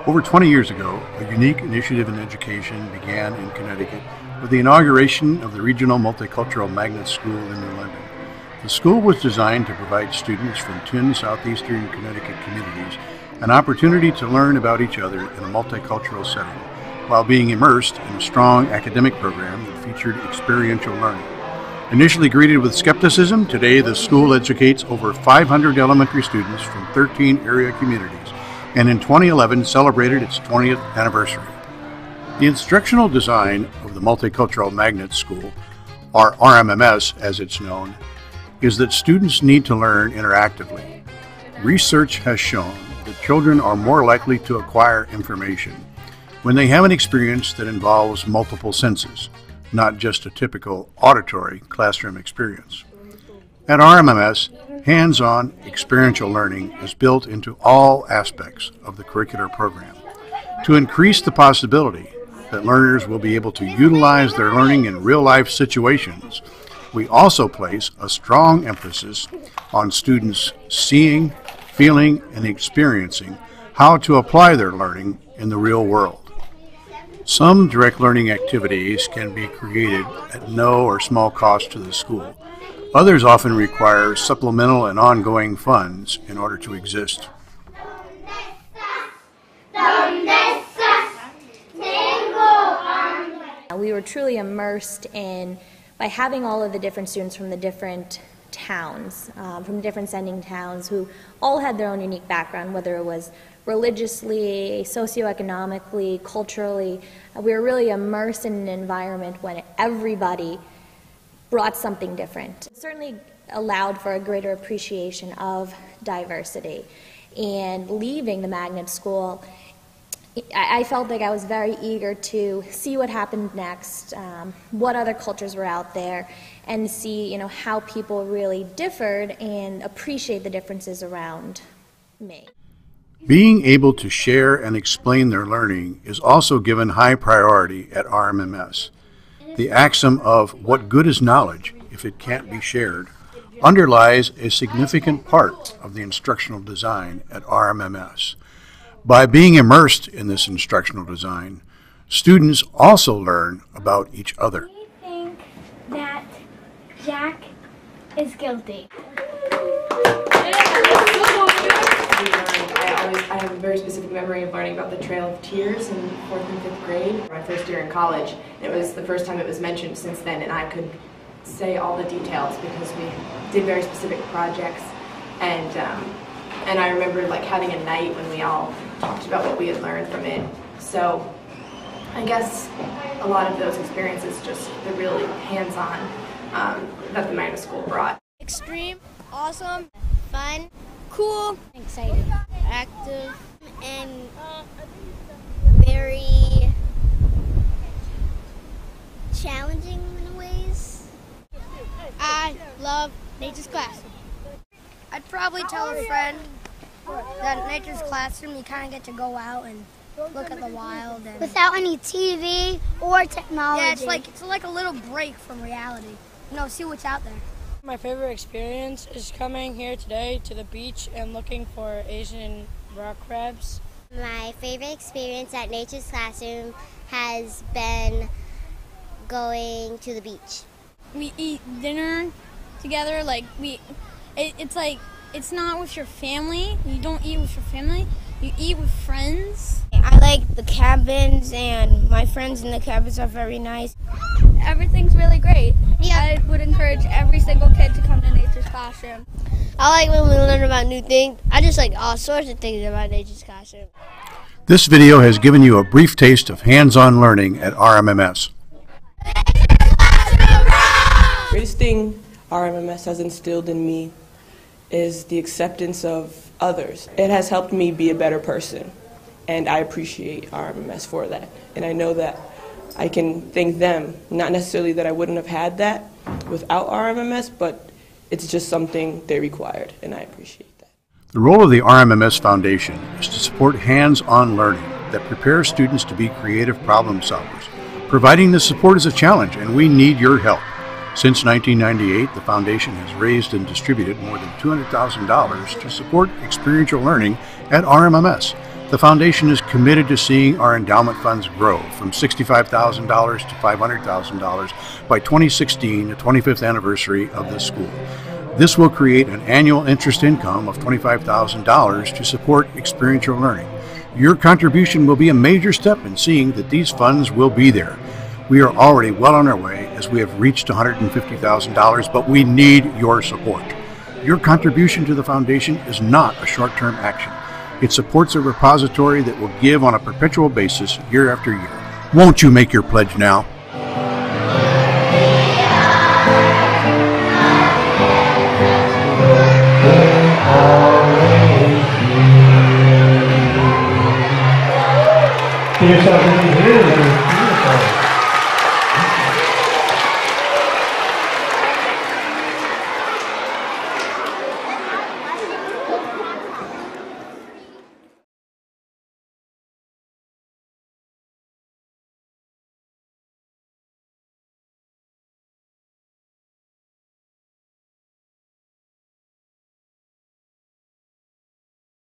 Over 20 years ago, a unique initiative in education began in Connecticut with the inauguration of the Regional Multicultural Magnet School in New London. The school was designed to provide students from 10 southeastern Connecticut communities an opportunity to learn about each other in a multicultural setting, while being immersed in a strong academic program that featured experiential learning. Initially greeted with skepticism, today the school educates over 500 elementary students from 13 area communities, and in 2011 celebrated its 20th anniversary. The instructional design of the Multicultural Magnet School, or Rmms as it's known, is that students need to learn interactively. Research has shown that children are more likely to acquire information when they have an experience that involves multiple senses, not just a typical auditory classroom experience. At RMMS, hands-on experiential learning is built into all aspects of the curricular program to increase the possibility that learners will be able to utilize their learning in real-life situations. We also place a strong emphasis on students seeing, feeling, and experiencing how to apply their learning in the real world. Some direct learning activities can be created at no or small cost to the school. Others often require supplemental and ongoing funds in order to exist. We were truly immersed in, by having all of the different students from the different towns, from different sending towns, who all had their own unique background, whether it was religiously, socioeconomically, culturally. We were really immersed in an environment when everybody brought something different. It certainly allowed for a greater appreciation of diversity. And leaving the magnet school, I felt like I was very eager to see what happened next, what other cultures were out there, and see, how people really differed and appreciate the differences around me. Being able to share and explain their learning is also given high priority at RMMS. The axiom of what good is knowledge if it can't be shared underlies a significant part of the instructional design at RMMS. By being immersed in this instructional design, students also learn about each other. I think that Jack is guilty. I have a very specific memory of learning about the Trail of Tears in 4th and 5th grade, my first year in college. It was the first time it was mentioned since then, and I could say all the details because we did very specific projects, and I remember having a night when we all talked about what we had learned from it. So I guess a lot of those experiences, just the really hands-on that the magnet school brought. Extreme, awesome, fun, cool, exciting, active, and very challenging in ways. I love nature's classroom. I'd probably tell a friend that nature's classroom, you kind of get to go out and look at the wild. And without any TV or technology. Yeah, it's like a little break from reality. See what's out there. My favorite experience is coming here today to the beach and looking for Asian rock crabs. My favorite experience at nature's classroom has been going to the beach. We eat dinner together, it's not with your family. You don't eat with your family. You eat with friends. I like the cabins, and my friends in the cabins are very nice. Everything's really great. Yeah. I would encourage every single kid to come to nature's classroom. I like when we learn about new things. I just like all sorts of things about nature's classroom. This video has given you a brief taste of hands-on learning at RMMS. The greatest thing RMMS has instilled in me is the acceptance of others. It has helped me be a better person, and I appreciate RMMS for that. And I know that I can thank them, not necessarily that I wouldn't have had that without RMMS, but it's just something they required, and I appreciate that. The role of the RMMS Foundation is to support hands-on learning that prepares students to be creative problem solvers. Providing this support is a challenge, and we need your help. Since 1998, the Foundation has raised and distributed more than $200,000 to support experiential learning at RMMS. The foundation is committed to seeing our endowment funds grow from $65,000 to $500,000 by 2016, the 25th anniversary of the school. This will create an annual interest income of $25,000 to support experiential learning. Your contribution will be a major step in seeing that these funds will be there. We are already well on our way as we have reached $150,000, but we need your support. Your contribution to the foundation is not a short-term action. It supports a repository that will give on a perpetual basis year after year. Won't you make your pledge now? Yourself